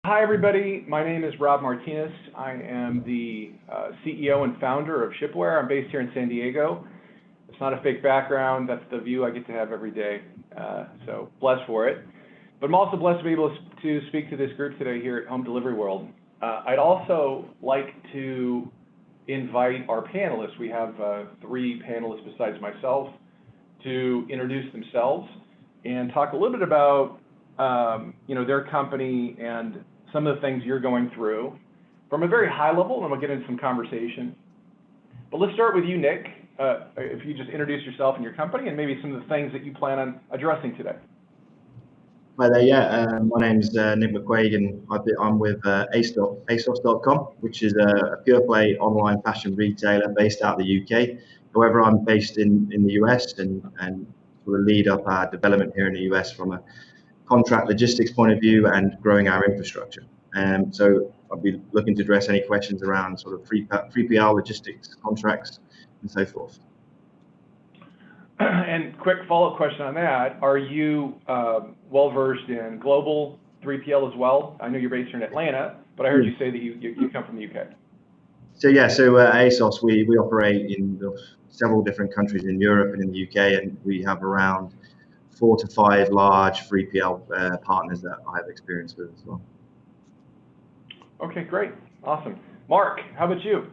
Hi, everybody. My name is Rob Martinez. I am the CEO and founder of Shipware. I'm based here in San Diego. It's not a fake background. That's the view I get to have every day. So blessed for it. But I'm also blessed to be able to speak to this group today here at Home Delivery World. I'd also like to invite our panelists. We have 3 panelists besides myself to introduce themselves and talk a little bit about their company and some of the things you're going through from a very high level, and we'll get into some conversation. But let's start with you, Nick. If you just introduce yourself and your company and maybe some of the things that you plan on addressing today. Hi there, my name's Nick McQuigan. I'm with ASOS.com, which is a pure play online fashion retailer based out of the UK. However, I'm based in the US and sort of lead up our development here in the US from a contract logistics point of view and growing our infrastructure. So I'll be looking to address any questions around sort of 3PL logistics contracts and so forth. And quick follow-up question on that. Are you well-versed in global 3PL as well? I know you're based here in Atlanta, but I heard you say that you come from the UK. So yeah, ASOS, we operate in several different countries in Europe and in the UK, and we have around 4 to 5 large 3PL partners that I have experience with as well. Okay, great, awesome. Mark, how about you?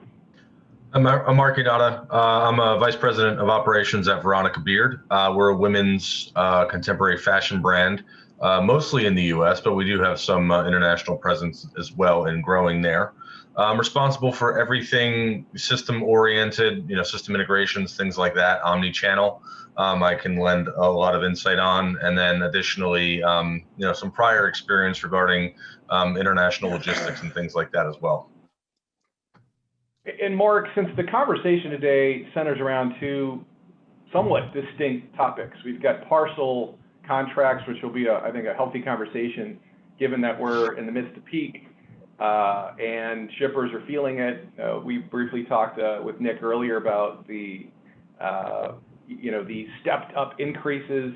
I'm Marquis. I'm a vice president of operations at Veronica Beard. We're a women's contemporary fashion brand, mostly in the US, but we do have some international presence as well and growing there. I'm responsible for everything system-oriented, system integrations, things like that, omni-channel. I can lend a lot of insight on, and then additionally, some prior experience regarding international logistics and things like that as well. And Mark, since the conversation today centers around 2 somewhat distinct topics, we've got parcel contracts, which will be, I think, a healthy conversation, given that we're in the midst of peak and shippers are feeling it. We briefly talked with Nick earlier about the stepped up increases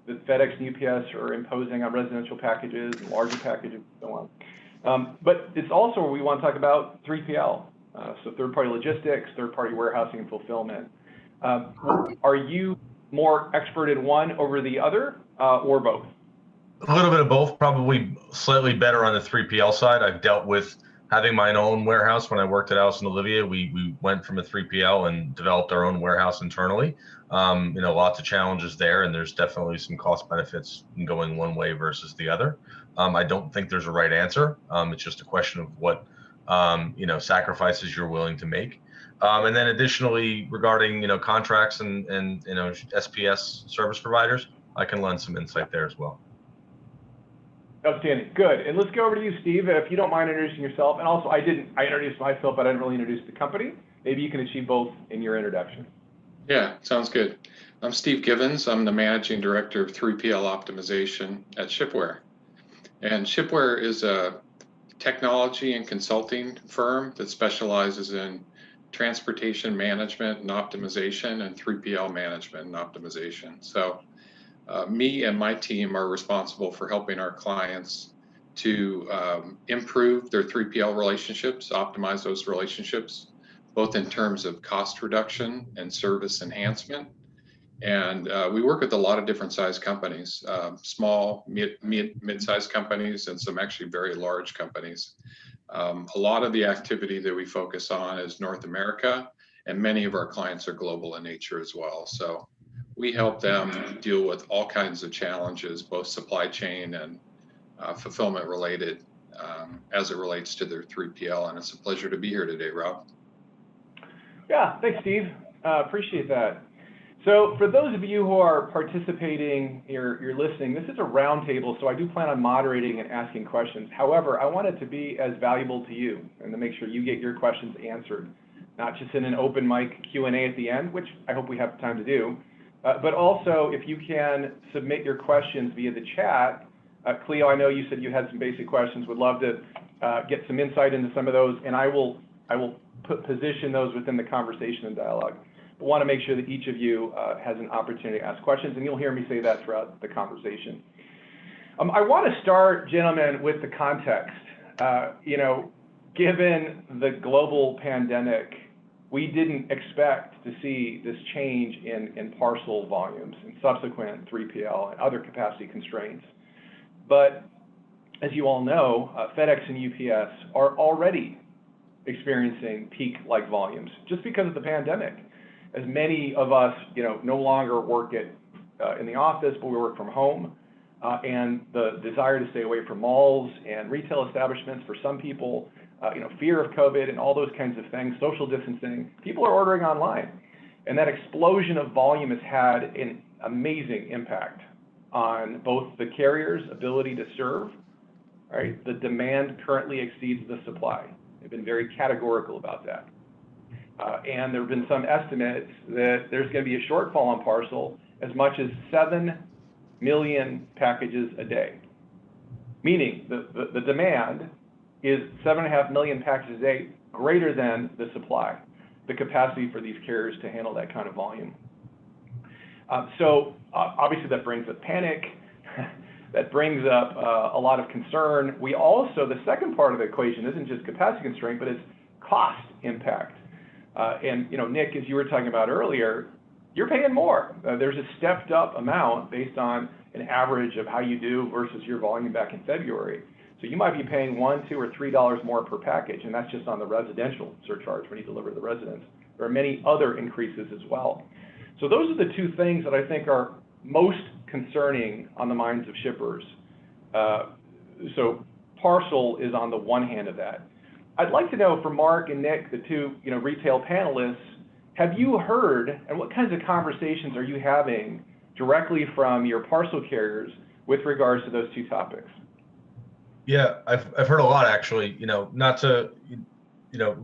that FedEx and UPS are imposing on residential packages and larger packages and so on. But it's also where we want to talk about 3PL. So third-party logistics, third-party warehousing and fulfillment. Are you more expert in one over the other or both? A little bit of both, probably slightly better on the 3PL side. I've dealt with having my own warehouse when I worked at Allison Olivia. We went from a 3PL and developed our own warehouse internally. Lots of challenges there, and there's definitely some cost benefits in going one way versus the other. I don't think there's a right answer. It's just a question of what sacrifices you're willing to make. And then additionally, regarding, contracts and SPS service providers, I can lend some insight there as well. Outstanding, good. And let's go over to you, Steve, if you don't mind introducing yourself. And also, I introduced myself, but I didn't really introduce the company. Maybe you can achieve both in your introduction. Yeah, sounds good. I'm Steve Givens. I'm the Managing Director of 3PL Optimization at Shipware. And Shipware is a technology and consulting firm that specializes in transportation management and optimization and 3PL management and optimization. So me and my team are responsible for helping our clients to improve their 3PL relationships, optimize those relationships, both in terms of cost reduction and service enhancement. And we work with a lot of different size companies, small, mid-sized companies, and some actually very large companies. A lot of the activity that we focus on is North America, and many of our clients are global in nature as well. So we help them deal with all kinds of challenges, both supply chain and fulfillment related, as it relates to their 3PL. And it's a pleasure to be here today, Rob. Yeah, thanks, Steve. Appreciate that. So for those of you who are participating, you're listening, this is a roundtable, so I do plan on moderating and asking questions. However, I want it to be as valuable to you and to make sure you get your questions answered, not just in an open mic Q&A at the end, which I hope we have time to do, but also if you can submit your questions via the chat. Cleo, I know you said you had some basic questions, would love to get some insight into some of those, and I will position those within the conversation and dialogue. But want to make sure that each of you has an opportunity to ask questions, and you'll hear me say that throughout the conversation. I want to start, gentlemen, with the context. Given the global pandemic, we didn't expect to see this change in parcel volumes and subsequent 3PL and other capacity constraints. But as you all know, FedEx and UPS are already experiencing peak-like volumes just because of the pandemic. As many of us, no longer work in the office, but we work from home, and the desire to stay away from malls and retail establishments for some people, fear of COVID and all those kinds of things, social distancing, people are ordering online. And that explosion of volume has had an amazing impact on both the carrier's ability to serve, right? The demand currently exceeds the supply. They've been very categorical about that. And there have been some estimates that there's going to be a shortfall on parcel as much as 7 million packages a day, meaning the demand is 7.5 million packages a day, greater than the supply, the capacity for these carriers to handle that kind of volume. So obviously that brings up panic, that brings up a lot of concern. We also, the second part of the equation isn't just capacity constraint, but it's cost impact. And Nick, as you were talking about earlier, you're paying more. There's a stepped up amount based on an average of how you do versus your volume back in February. So you might be paying $1, $2, or $3 more per package, and that's just on the residential surcharge when you deliver to the residents. There are many other increases as well. So those are the two things that I think are most concerning on the minds of shippers. So parcel is on the one hand of that. I'd like to know from Mark and Nick, the two retail panelists, have you heard, and what kinds of conversations are you having directly from your parcel carriers with regards to those two topics? Yeah, I've heard a lot actually. Not to,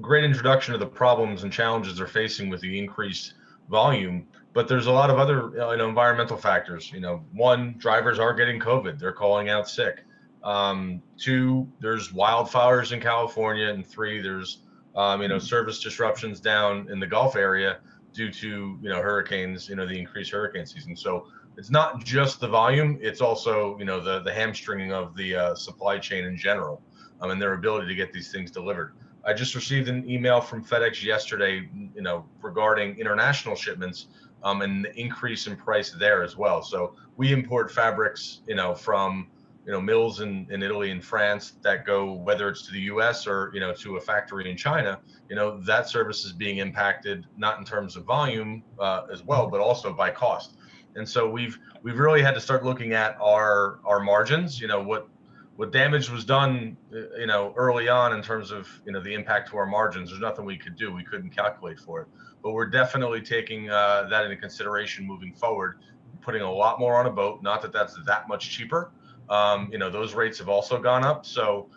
great introduction to the problems and challenges they're facing with the increased volume, but there's a lot of other environmental factors. One, drivers are getting COVID; they're calling out sick. 2, there's wildfires in California, and 3, there's service disruptions down in the Gulf area due to hurricanes, the increased hurricane season. So it's not just the volume; it's also the hamstringing of the supply chain in general, and their ability to get these things delivered. I just received an email from FedEx yesterday, regarding international shipments, and the increase in price there as well. So we import fabrics, from mills in Italy and France that go, whether it's to the US or to a factory in China. That service is being impacted, not in terms of volume as well, but also by cost. And so we've really had to start looking at our margins. What damage was done early on in terms of the impact to our margins. There's nothing we could do. We couldn't calculate for it, but we're definitely taking that into consideration moving forward, putting a lot more on a boat. Not that that's that much cheaper. Those rates have also gone up. So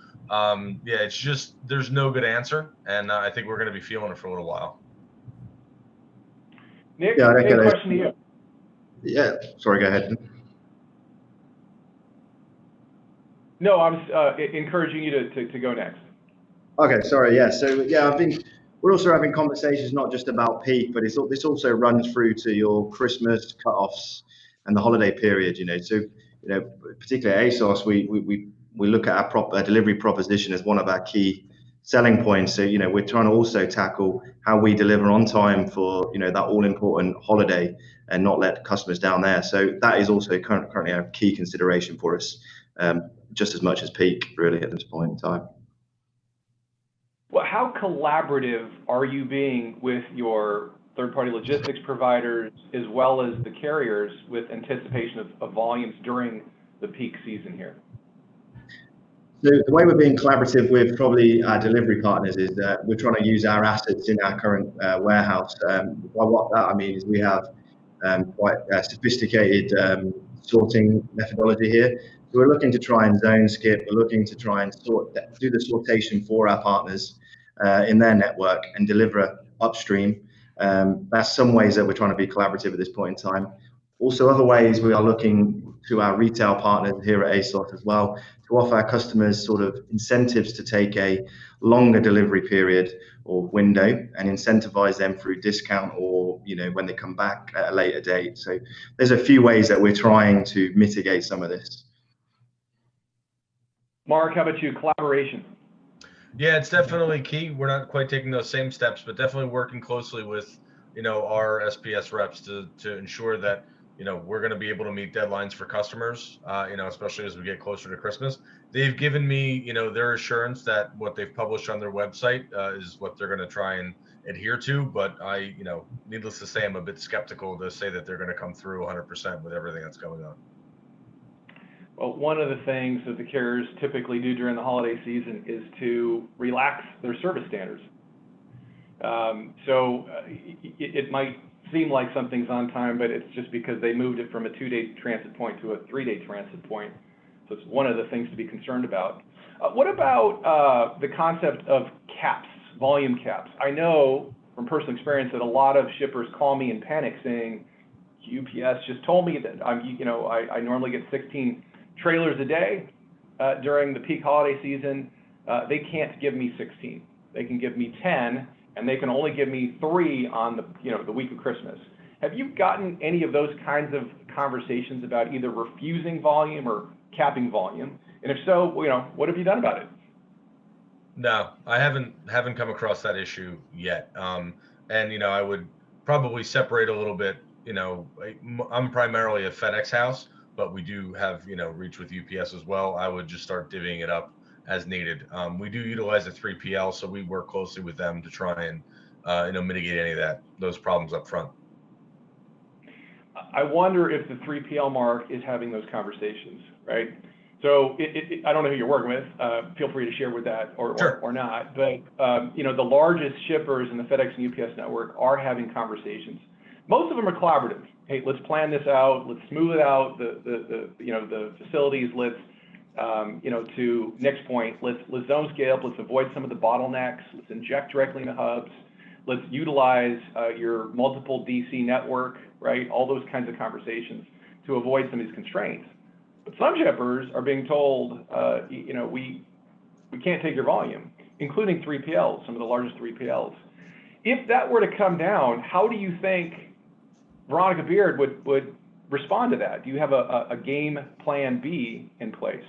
it's just, there's no good answer. And I think we're going to be feeling it for a little while. Nick, same question to you. Yeah, sorry, go ahead. No, I was encouraging you to go next. Okay, sorry, yeah. So yeah, we're also having conversations not just about peak, but this also runs through to your Christmas cutoffs and the holiday period. So particularly at ASOS, we look at our delivery proposition as one of our key selling points. So we're trying to also tackle how we deliver on time for that all important holiday and not let customers down there. So that is also currently a key consideration for us, just as much as peak really at this point in time. Well, how collaborative are you being with your third-party logistics providers as well as the carriers with anticipation of volumes during the peak season here? So the way we're being collaborative with probably our delivery partners is that we're trying to use our assets in our current warehouse. By what that I mean is we have quite a sophisticated sorting methodology here. So we're looking to try and zone skip. We're looking to try and do the sortation for our partners in their network and deliver upstream. That's some ways that we're trying to be collaborative at this point in time. Also, other ways we are looking to our retail partners here at ASOS as well to offer our customers sort of incentives to take a longer delivery period or window and incentivize them through discount or when they come back at a later date. So there's a few ways that we're trying to mitigate some of this. Mark, how about you? Collaboration. Yeah, it's definitely key. We're not quite taking those same steps, but definitely working closely with, our SPS reps to ensure that, we're going to be able to meet deadlines for customers, especially as we get closer to Christmas. They've given me, their assurance that what they've published on their website is what they're going to try and adhere to. But I, needless to say, I'm a bit skeptical to say that they're going to come through 100% with everything that's going on. Well, one of the things that the carriers typically do during the holiday season is to relax their service standards. It might seem like something's on time, but it's just because they moved it from a 2-day transit point to a 3-day transit point. So it's one of the things to be concerned about. What about the concept of caps, volume caps? I know from personal experience that a lot of shippers call me in panic saying, UPS just told me that I normally get 16 trailers a day during the peak holiday season. They can't give me 16. They can give me 10, and they can only give me 3 on the week of Christmas. Have you gotten any of those kinds of conversations about either refusing volume or capping volume? And if so, what have you done about it? No, I haven't come across that issue yet. And I would probably separate a little bit. I'm primarily a FedEx house, but we do have, reach with UPS as well. I would just start divvying it up as needed. We do utilize a 3PL, so we work closely with them to try and, mitigate any of those problems up front. I wonder if the 3PL mark is having those conversations, right? So I don't know who you're working with. Feel free to share with that or not. But, the largest shippers in the FedEx and UPS network are having conversations. Most of them are collaborative. Hey, let's plan this out. Let's smooth it out. The facilities. Let's, to Nick's point, let's zone scale. Let's avoid some of the bottlenecks. Let's inject directly into hubs. Let's utilize your multiple DC network, right? All those kinds of conversations to avoid some of these constraints. But some shippers are being told, we can't take your volume, including 3PLs, some of the largest 3PLs. If that were to come down, how do you think Veronica Beard would respond to that? Do you have a game plan B in place?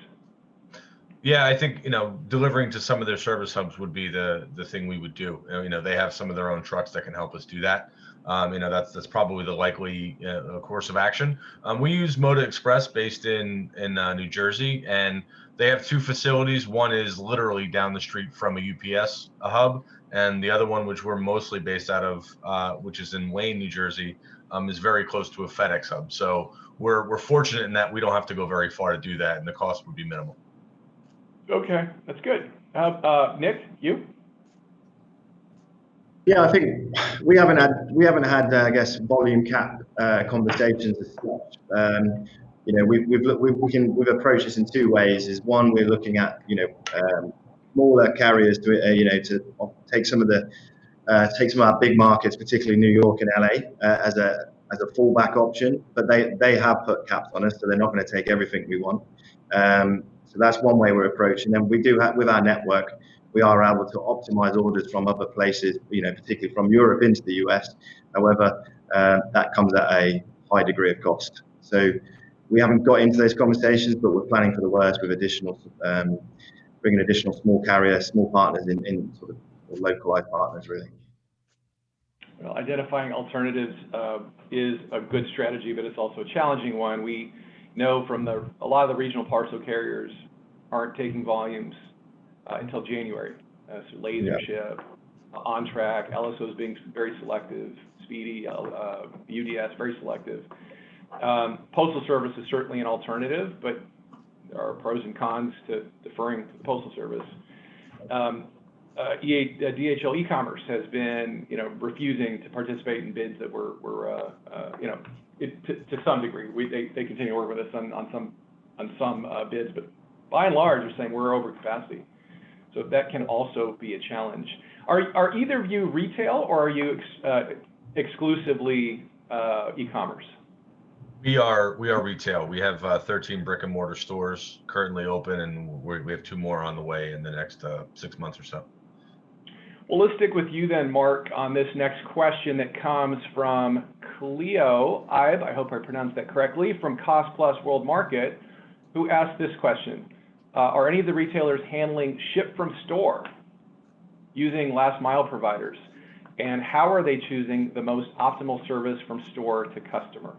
Yeah, I think, delivering to some of their service hubs would be the thing we would do. They have some of their own trucks that can help us do that. That's probably the likely course of action. We use Moda Express based in New Jersey, and they have 2 facilities. One is literally down the street from a UPS hub, and the other one, which we're mostly based out of, which is in Wayne, New Jersey, is very close to a FedEx hub. So we're fortunate in that we don't have to go very far to do that, and the cost would be minimal. Okay, that's good. Nick, you? Yeah, I think we haven't had I guess volume cap conversations as such. We've approached this in 2 ways. Is one, we're looking at smaller carriers to take some of our big markets, particularly New York and LA, as a fallback option. But they have put caps on us, so they're not going to take everything we want. So that's one way we're approaching them. We do have, with our network, we are able to optimize orders from other places, particularly from Europe into the US. However, that comes at a high degree of cost. So we haven't got into those conversations, but we're planning for the worst with bringing additional small partners in sort of localized partners, really. Well, identifying alternatives is a good strategy, but it's also a challenging one. We know from a lot of the regional parcel carriers aren't taking volumes until January. So Lasership, On Track, LSOs being very selective, Speedy, UDS very selective. Postal Service is certainly an alternative, but there are pros and cons to deferring to the Postal Service. DHL e-commerce has been, refusing to participate in bids that were to some degree. They continue to work with us on some bids, but by and large, they're saying we're over capacity. So that can also be a challenge. Are either of you retail, or are you exclusively e-commerce? We are retail. We have 13 brick and mortar stores currently open, and we have 2 more on the way in the next 6 months or so. Well, let's stick with you then, Mark, on this next question that comes from Cleo Ibe, I hope I pronounced that correctly, from Cost Plus World Market, who asked this question. Are any of the retailers handling ship from store using last mile providers? And how are they choosing the most optimal service from store to customer?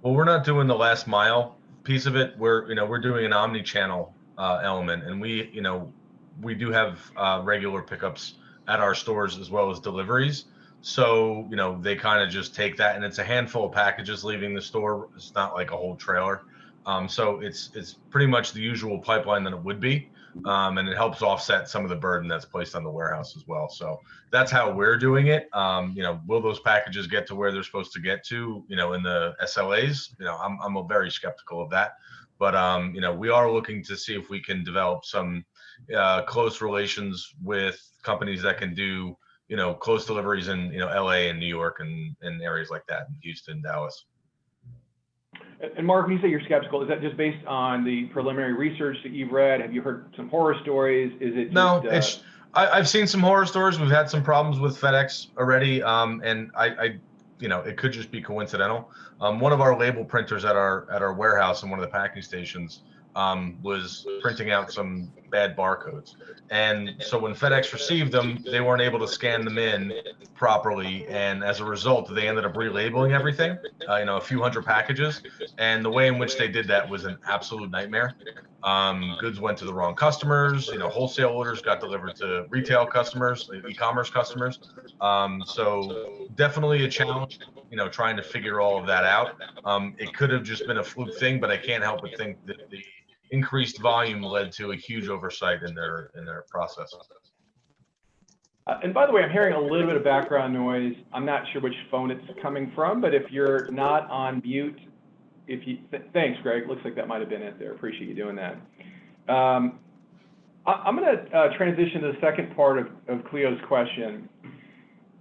Well, we're not doing the last mile piece of it. We're doing an omni-channel element, and we do have regular pickups at our stores as well as deliveries. So, they kind of just take that, and it's a handful of packages leaving the store. It's not like a whole trailer. So it's pretty much the usual pipeline that it would be. And it helps offset some of the burden that's placed on the warehouse as well. So that's how we're doing it. Will those packages get to where they're supposed to get to, in the SLAs? I'm very skeptical of that. But, we are looking to see if we can develop some close relations with companies that can do, close deliveries in, LA and New York and areas like that, in Houston, Dallas. And Mark, when you say you're skeptical, is that just based on the preliminary research that you've read? Have you heard some horror stories? Is it just, I've seen some horror stories. We've had some problems with FedEx already, and it could just be coincidental. One of our label printers at our warehouse in one of the packing stations was printing out some bad barcodes. And so when FedEx received them, they weren't able to scan them in properly. And as a result, they ended up relabeling everything, a few hundred packages. And the way in which they did that was an absolute nightmare. Goods went to the wrong customers, wholesale orders got delivered to retail customers, e-commerce customers. So definitely a challenge, trying to figure all of that out. It could have just been a fluke thing, but I can't help but think that the increased volume led to a huge oversight in their process. And by the way, I'm hearing a little bit of background noise. I'm not sure which phone it's coming from, but if you're not on mute, thanks, Greg. Looks like that might have been it there. Appreciate you doing that. I'm going to transition to the second part of Cleo's question.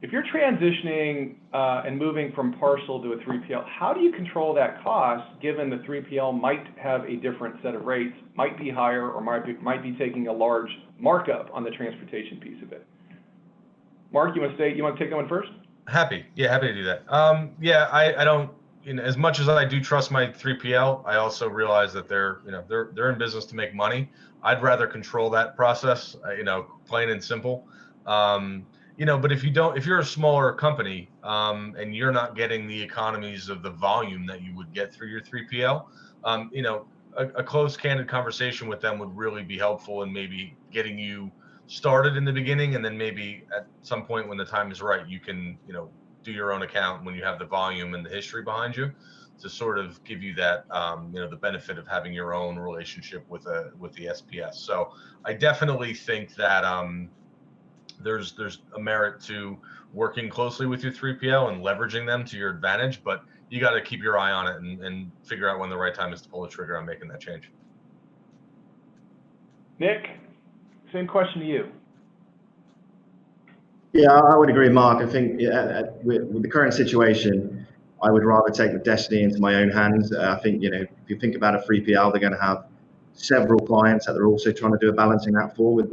If you're transitioning and moving from parcel to a 3PL, how do you control that cost, given the 3PL might have a different set of rates, might be higher, or might be taking a large markup on the transportation piece of it? Mark, you want to take that one first? Happy to do that. I don't, as much as I do trust my 3PL, I also realize that they're in business to make money. I'd rather control that process, plain and simple. But if you're a smaller company and you're not getting the economies of the volume that you would get through your 3PL, a close, candid conversation with them would really be helpful in maybe getting you started in the beginning, and then maybe at some point when the time is right, you can, do your own account when you have the volume and the history behind you, to sort of give you that, the benefit of having your own relationship with the SPS. So I definitely think that there's a merit to working closely with your 3PL and leveraging them to your advantage, but you got to keep your eye on it and figure out when the right time is to pull the trigger on making that change. Nick, same question to you. Yeah, I would agree, Mark. I think with the current situation, I would rather take the destiny into my own hands. I think, if you think about a 3PL, they're going to have several clients that they're also trying to do a balancing act for, with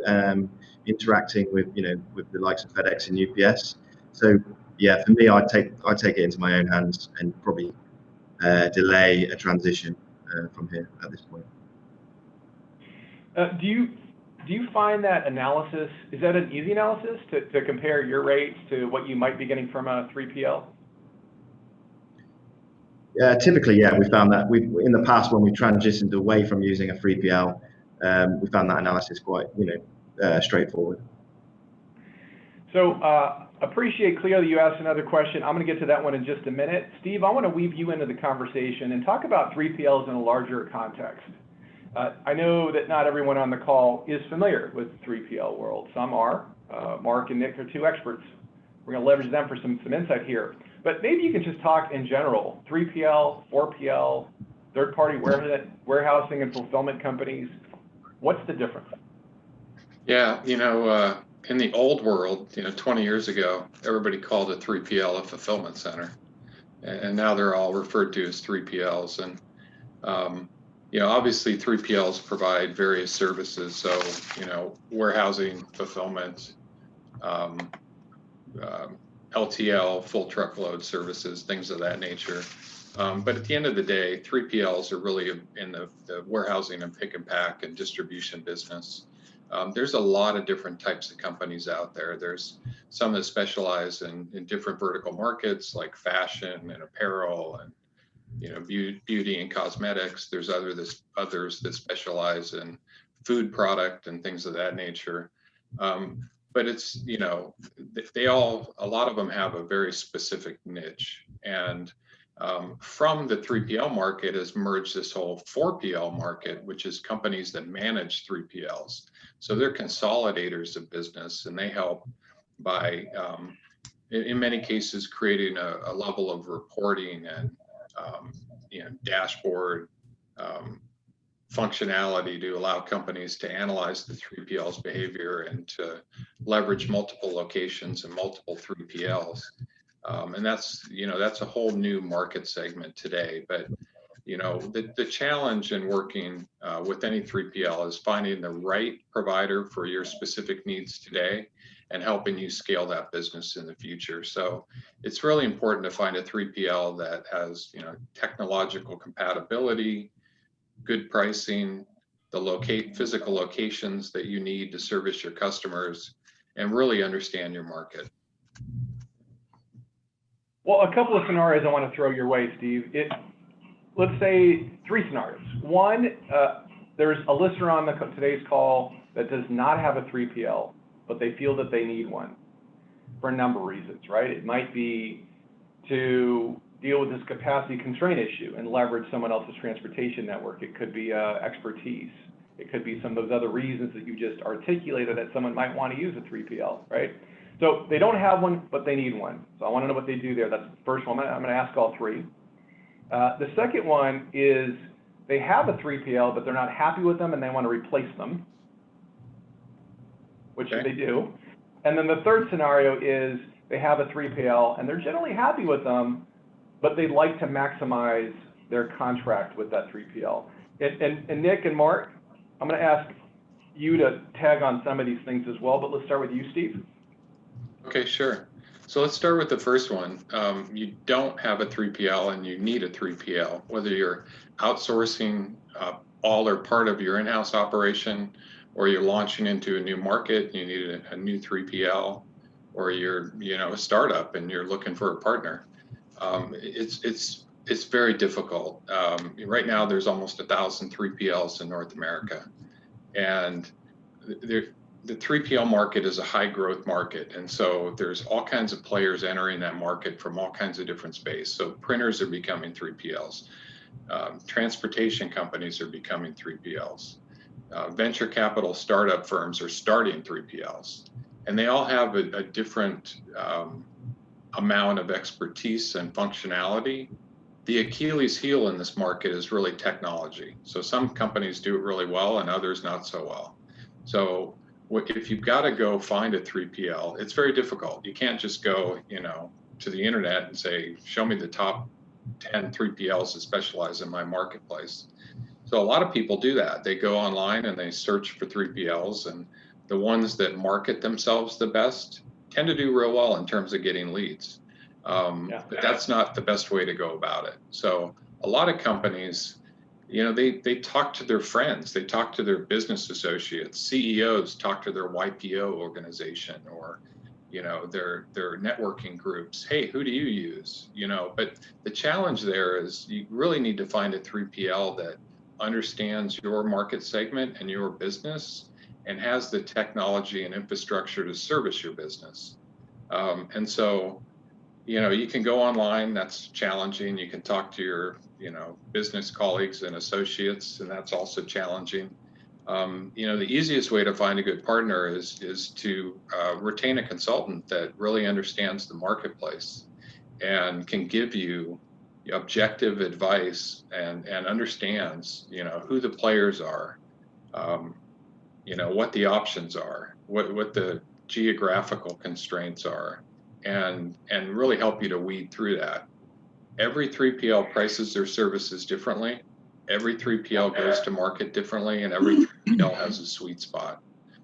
interacting with with the likes of FedEx and UPS. So yeah, for me, I'd take it into my own hands and probably delay a transition from here at this point. Do you find that analysis, is that an easy analysis to compare your rates to what you might be getting from a 3PL? Typically, yeah, we found that in the past, when we transitioned away from using a 3PL, we found that analysis quite straightforward. So appreciate, Cleo, that you asked another question. I'm going to get to that one in just a minute. Steve, I want to weave you into the conversation and talk about 3PLs in a larger context. I know that not everyone on the call is familiar with the 3PL world. Some are. Mark and Nick are two experts. We're going to leverage them for some insight here. But maybe you can just talk in general, 3PL, 4PL, third-party warehousing and fulfillment companies. What's the difference? Yeah, in the old world, 20 years ago, everybody called a 3PL a fulfillment center. And now they're all referred to as 3PLs. And obviously 3PLs provide various services. So, warehousing, fulfillment, LTL, full truckload services, things of that nature. But at the end of the day, 3PLs are really in the warehousing and pick and pack and distribution business. There's a lot of different types of companies out there. There's some that specialize in different vertical markets like fashion and apparel and beauty and cosmetics. There's others that specialize in food product and things of that nature. But it's, a lot of them have a very specific niche. And from the 3PL market has merged this whole 4PL market, which is companies that manage 3PLs. So they're consolidators of business, and they help by, in many cases, creating a level of reporting and dashboard functionality to allow companies to analyze the 3PL's behavior and to leverage multiple locations and multiple 3PLs. And that's a whole new market segment today. But the challenge in working with any 3PL is finding the right provider for your specific needs today and helping you scale that business in the future. So it's really important to find a 3PL that has technological compatibility, good pricing, the physical locations that you need to service your customers, and really understand your market. Well, a couple of scenarios I want to throw your way, Steve. Let's say 3 scenarios. One, there's a listener on today's call that does not have a 3PL, but they feel that they need one for a number of reasons, right? It might be to deal with this capacity constraint issue and leverage someone else's transportation network. It could be expertise. It could be some of those other reasons that you just articulated that someone might want to use a 3PL, right? So they don't have one, but they need one. So I want to know what they do there. That's the first one. I'm going to ask all 3. The second one is they have a 3PL, but they're not happy with them and they want to replace them, which they do. And then the third scenario is they have a 3PL and they're generally happy with them, but they'd like to maximize their contract with that 3PL. And Nick and Mark, I'm going to ask you to tag on some of these things as well, but let's start with you, Steve. Okay, sure. So let's start with the first one. You don't have a 3PL and you need a 3PL, whether you're outsourcing all or part of your in-house operation, or you're launching into a new market, you need a new 3PL, or you're a startup and you're looking for a partner. It's very difficult. Right now, there's almost 1,000 3PLs in North America, and the 3PL market is a high growth market. And so there's all kinds of players entering that market from all kinds of different space. So printers are becoming 3PLs. Transportation companies are becoming 3PLs. Venture capital startup firms are starting 3PLs. And they all have a different amount of expertise and functionality. The Achilles heel in this market is really technology. So some companies do it really well and others not so well. So if you've got to go find a 3PL, it's very difficult. You can't just go, to the internet and say, show me the top 10 3PLs that specialize in my marketplace. So a lot of people do that. They go online and they search for 3PLs, and the ones that market themselves the best tend to do real well in terms of getting leads. But that's not the best way to go about it. So a lot of companies, they talk to their friends, they talk to their business associates, CEOs talk to their YPO organization or, their networking groups. Hey, who do you use? But the challenge there is you really need to find a 3PL that understands your market segment and your business and has the technology and infrastructure to service your business. And so, you can go online, that's challenging. You can talk to your, business colleagues and associates, and that's also challenging. The easiest way to find a good partner is to retain a consultant that really understands the marketplace and can give you objective advice and understands, who the players are, what the options are, what the geographical constraints are, and really help you to weed through that. Every 3PL prices their services differently. Every 3PL goes to market differently, and every 3PL has a sweet spot.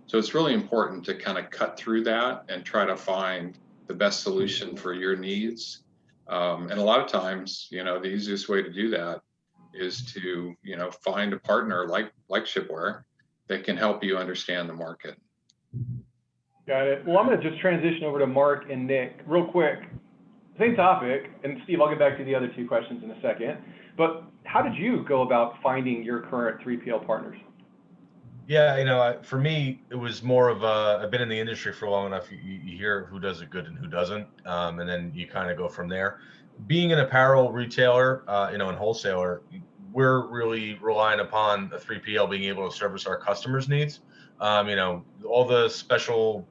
So it's really important to kind of cut through that and try to find the best solution for your needs. And a lot of times, the easiest way to do that is to, find a partner like Shipware that can help you understand the market. Got it. Well, I'm going to just transition over to Mark and Nick real quick. Same topic, and Steve, I'll get back to the other two questions in a second. But how did you go about finding your current 3PL partners? Yeah, for me, it was more of I've been in the industry for long enough. You hear who does it good and who doesn't, and then you kind of go from there. Being an apparel retailer, and wholesaler, we're really relying upon a 3PL being able to service our customers' needs. All the special,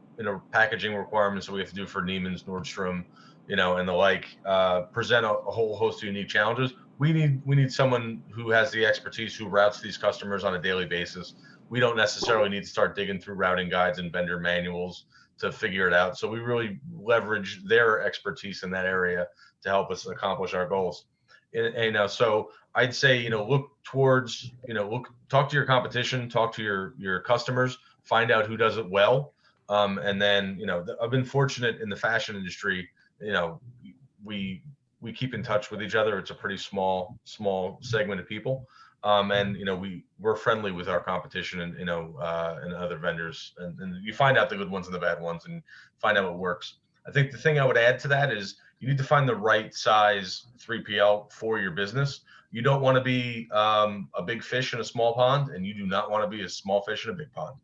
packaging requirements that we have to do for Neiman's, Nordstrom, and the like, present a whole host of unique challenges. We need someone who has the expertise, who routes these customers on a daily basis. We don't necessarily need to start digging through routing guides and vendor manuals to figure it out. So we really leverage their expertise in that area to help us accomplish our goals. And so I'd say, look towards, talk to your competition, talk to your customers, find out who does it well. And then, I've been fortunate in the fashion industry, we keep in touch with each other. It's a pretty small segment of people. And we're friendly with our competition and and other vendors, and you find out the good ones and the bad ones and find out what works. I think the thing I would add to that is you need to find the right size 3PL for your business. You don't want to be a big fish in a small pond, and you do not want to be a small fish in a big pond.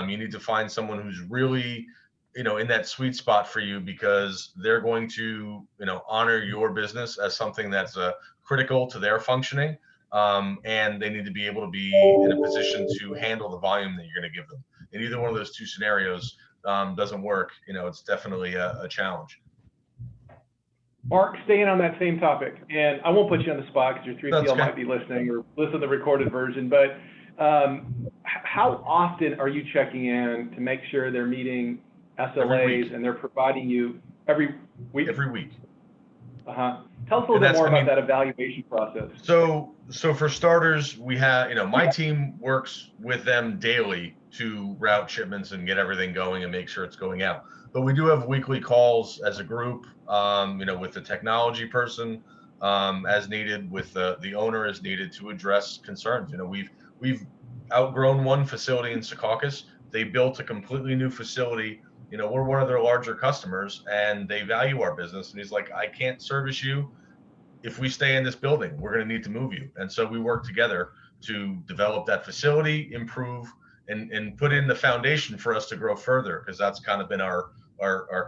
You need to find someone who's really in that sweet spot for you, because they're going to honor your business as something that's critical to their functioning. And they need to be able to be in a position to handle the volume that you're going to give them. And either one of those two scenarios doesn't work, it's definitely a challenge. Mark, staying on that same topic, and I won't put you on the spot because your 3PL might be listening or listen to the recorded version, but how often are you checking in to make sure they're meeting SLAs and they're providing you every week? Every week. Tell us a little bit more about that evaluation process. So for starters, we have, my team works with them daily to route shipments and get everything going and make sure it's going out. But we do have weekly calls as a group, with the technology person as needed, with the owner as needed, to address concerns. We've outgrown one facility in Secaucus. They built a completely new facility. We're one of their larger customers, and they value our business. And he's like, I can't service you if we stay in this building. We're going to need to move you. And so we work together to develop that facility, improve, and put in the foundation for us to grow further, because that's kind of been our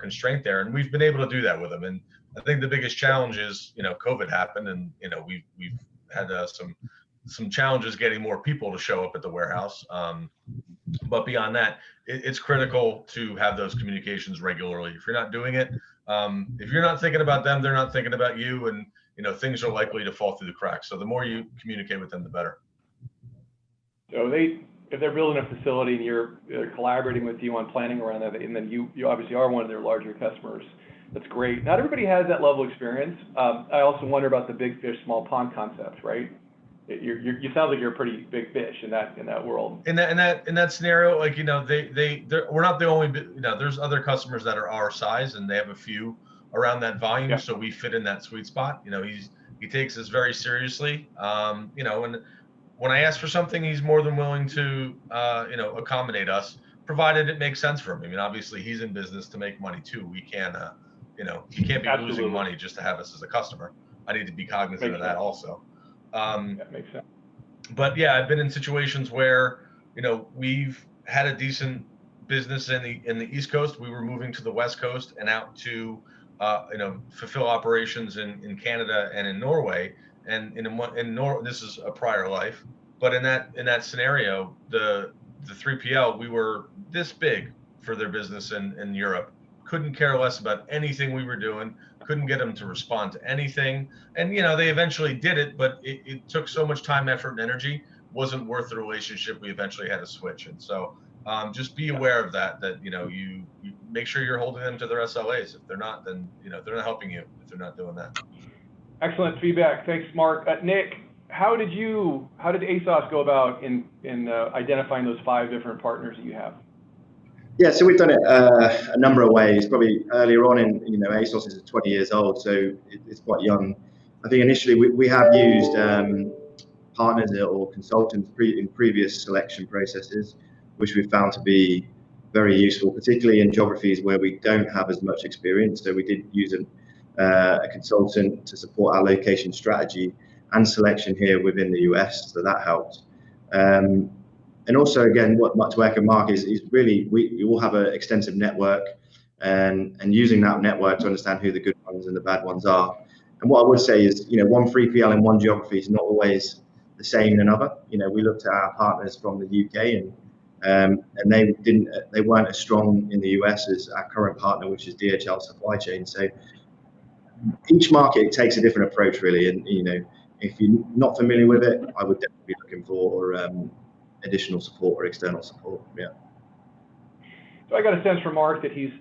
constraint there. And we've been able to do that with them. And I think the biggest challenge is, COVID happened, and we've had some challenges getting more people to show up at the warehouse. But beyond that, it's critical to have those communications regularly. If you're not doing it, if you're not thinking about them, they're not thinking about you, and things are likely to fall through the cracks. So the more you communicate with them, the better. So if they're building a facility and they're collaborating with you on planning around that, and then you obviously are one of their larger customers, that's great. Not everybody has that level of experience. I also wonder about the big fish, small pond concept, right? You sound like you're a pretty big fish in that world. In that scenario, like we're not the only. There's other customers that are our size, and they have a few around that volume. Yeah. So we fit in that sweet spot. He takes us very seriously. And when I ask for something, he's more than willing to accommodate us, provided it makes sense for him. Obviously he's in business to make money too. We can't he can't be losing money just to have us as a customer. I need to be cognizant of that also. That makes sense. But yeah, I've been in situations where we've had a decent business in the East Coast. We were moving to the West Coast and out to fulfill operations in Canada and in Norway. And this is a prior life, but in that scenario, the 3PL, we were this big for their business in Europe. Couldn't care less about anything we were doing. Couldn't get them to respond to anything. And, they eventually did it, but it took so much time, effort, and energy, wasn't worth the relationship. We eventually had to switch. And so just be aware of that you make sure you're holding them to their SLAs. If they're not, then, they're not helping you if they're not doing that. Excellent feedback. Thanks, Mark. Nick, how did ASOS go about in identifying those 5 different partners that you have? Yeah, so we've done it a number of ways. Probably earlier on in, ASOS is 20 years old, so it's quite young. I think initially we have used partners or consultants in previous selection processes, which we've found to be very useful, particularly in geographies where we don't have as much experience. So we did use a consultant to support our location strategy and selection here within the US, so that helped. And also, again, what to echo Mark is really we all have an extensive network, and using that network to understand who the good ones and the bad ones are. And what I would say is, one 3PL in one geography is not always the same in another. We looked at our partners from the UK, and they weren't as strong in the US as our current partner, which is DHL Supply Chain. So each market takes a different approach, really. And if you're not familiar with it, I would definitely be looking for additional support or external support. Yeah. So I got a sense from Mark that he's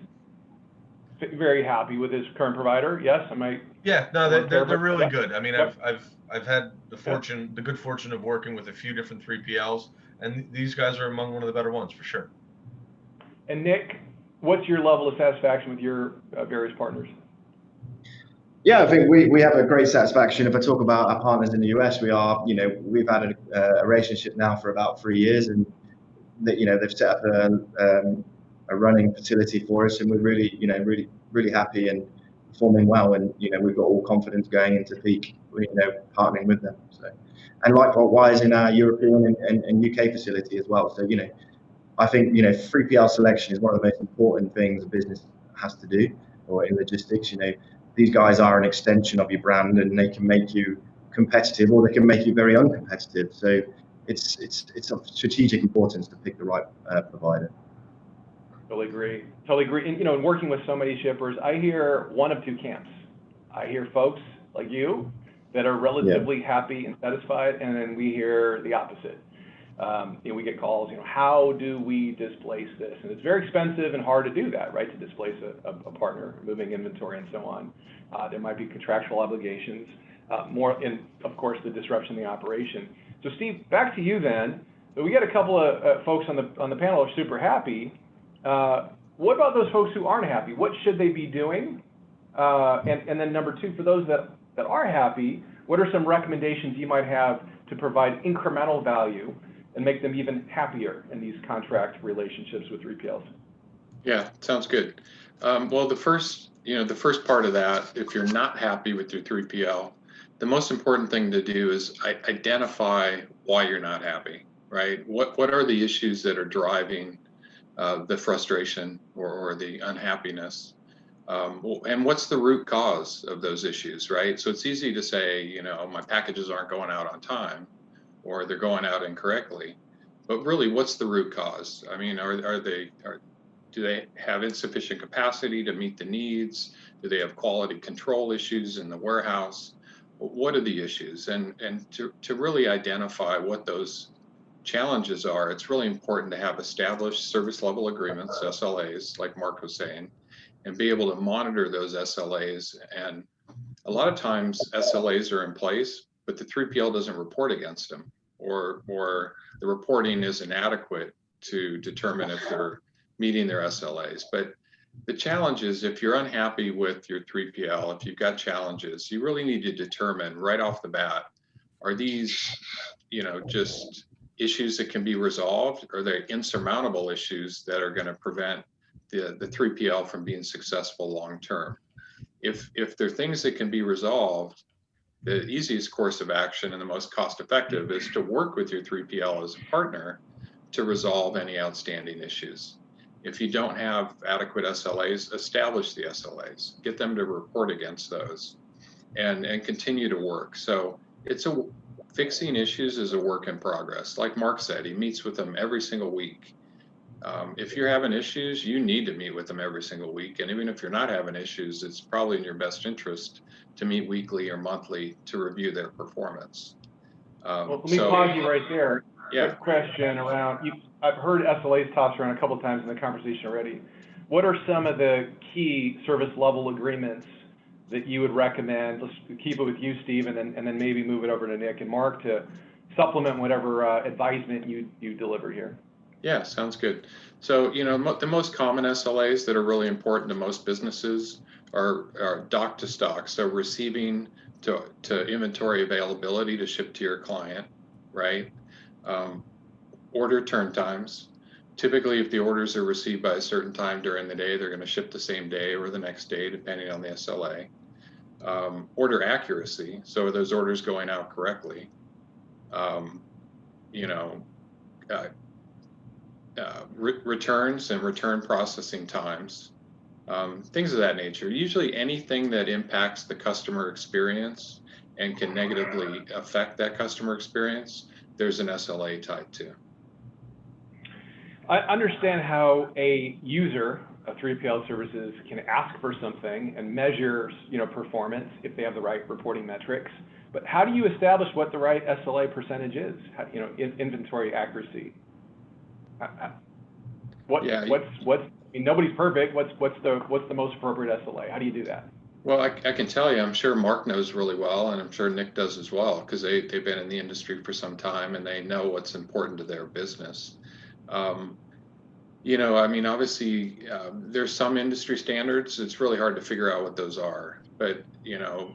very happy with his current provider. Yes, am I? Yeah, no, they're really good. I mean, Yep. I've had the good fortune of working with a few different 3PLs, and these guys are among one of the better ones for sure. And Nick, what's your level of satisfaction with your various partners? Yeah, I think we have a great satisfaction. If I talk about our partners in the US, we've had a relationship now for about 3 years, and they've set up a running facility for us, and we're really happy and performing well. And we've got all confidence going into peak, partnering with them. So, and likewise in our European and UK facility as well. So I think 3PL selection is one of the most important things a business has to do, or in logistics. These guys are an extension of your brand, and they can make you competitive, or they can make you very uncompetitive. So it's of strategic importance to pick the right provider. Totally agree. And, in working with so many shippers, I hear one of two camps. I hear folks like you that are relatively happy and satisfied, and then we hear the opposite. We get calls, how do we displace this? And it's very expensive and hard to do that, right? To displace a partner, moving inventory and so on. There might be contractual obligations, and of course the disruption in the operation. So Steve, back to you then. So we got a couple of folks on the panel who are super happy. What about those folks who aren't happy? What should they be doing? And then number two, for those that are happy, what are some recommendations you might have to provide incremental value and make them even happier in these contract relationships with 3PLs? Yeah, sounds good. Well, the first part of that, if you're not happy with your 3PL, the most important thing to do is identify why you're not happy, right? What are the issues that are driving the frustration or the unhappiness? And what's the root cause of those issues, right? So it's easy to say, my packages aren't going out on time, or they're going out incorrectly. But really, what's the root cause? I mean, do they have insufficient capacity to meet the needs? Do they have quality control issues in the warehouse? What are the issues? And to really identify what those challenges are, it's really important to have established service level agreements, SLAs, like Mark was saying, and be able to monitor those SLAs. And a lot of times SLAs are in place, but the 3PL doesn't report against them, or the reporting is inadequate to determine if they're meeting their SLAs. But the challenge is, if you're unhappy with your 3PL, if you've got challenges, you really need to determine right off the bat, are these, just issues that can be resolved? Or are they insurmountable issues that are going to prevent the 3PL from being successful long term? If they're things that can be resolved, the easiest course of action and the most cost effective is to work with your 3PL as a partner to resolve any outstanding issues. If you don't have adequate SLAs, establish the SLAs, get them to report against those, and continue to work. So fixing issues is a work in progress. Like Mark said, he meets with them every single week. If you're having issues, you need to meet with them every single week. And even if you're not having issues, it's probably in your best interest to meet weekly or monthly to review their performance. Well, let me pause you right there. Yeah. Quick question around, I've heard SLAs tossed around a couple of times in the conversation already. What are some of the key service level agreements that you would recommend? Let's keep it with you, Steve, and then maybe move it over to Nick and Mark to supplement whatever advisement you deliver here. Yeah, sounds good. So, the most common SLAs that are really important to most businesses are dock to stock. So receiving to inventory availability to ship to your client. right? Order turn times. Typically, if the orders are received by a certain time during the day, they're going to ship the same day or the next day, depending on the SLA. Order accuracy. So are those orders going out correctly? You know, returns and return processing times, things of that nature. Usually anything that impacts the customer experience and can negatively affect that customer experience, there's an SLA tied to. I understand how a user of 3PL services can ask for something and measure, performance if they have the right reporting metrics. But how do you establish what the right SLA percentage is? Inventory accuracy. Nobody's perfect. What's the most appropriate SLA? How do you do that? Well, I can tell you, I'm sure Mark knows really well, and I'm sure Nick does as well, because they've been in the industry for some time and they know what's important to their business. Obviously, there's some industry standards. It's really hard to figure out what those are. But,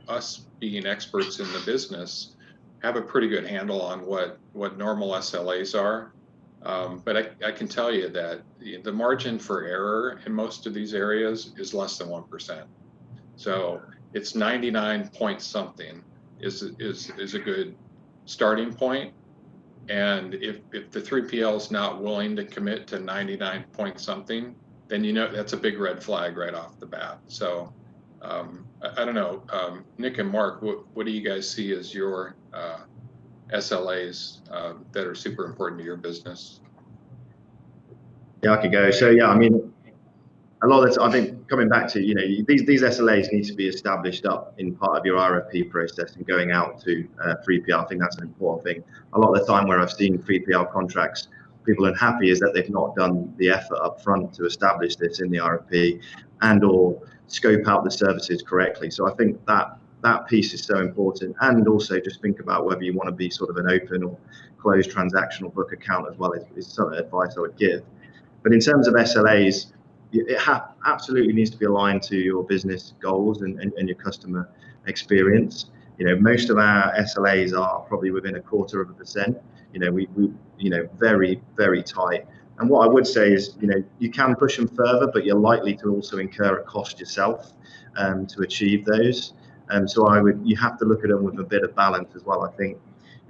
us being experts in the business have a pretty good handle on what normal SLAs are. But I can tell you that the margin for error in most of these areas is less than 1%. So it's 99 point something is a good starting point. And if the 3PL is not willing to commit to 99 point something, then that's a big red flag right off the bat. So I don't know, Nick and Mark, what do you guys see as your SLAs that are super important to your business? Yeah, I could go. So yeah, I mean, a lot of the, I think coming back to, these SLAs need to be established up in part of your RFP process and going out to 3PL. I think that's an important thing. A lot of the time where I've seen 3PL contracts, people are unhappy is that they've not done the effort up front to establish this in the RFP and or scope out the services correctly. So I think that piece is so important. And also just think about whether you want to be sort of an open or closed transactional book account as well is some advice I would give. But in terms of SLAs, it absolutely needs to be aligned to your business goals and your customer experience. Most of our SLAs are probably within 0.25%. We very, very tight. And what I would say is, you can push them further, but you're likely to also incur a cost yourself to achieve those. So you have to look at them with a bit of balance as well. I think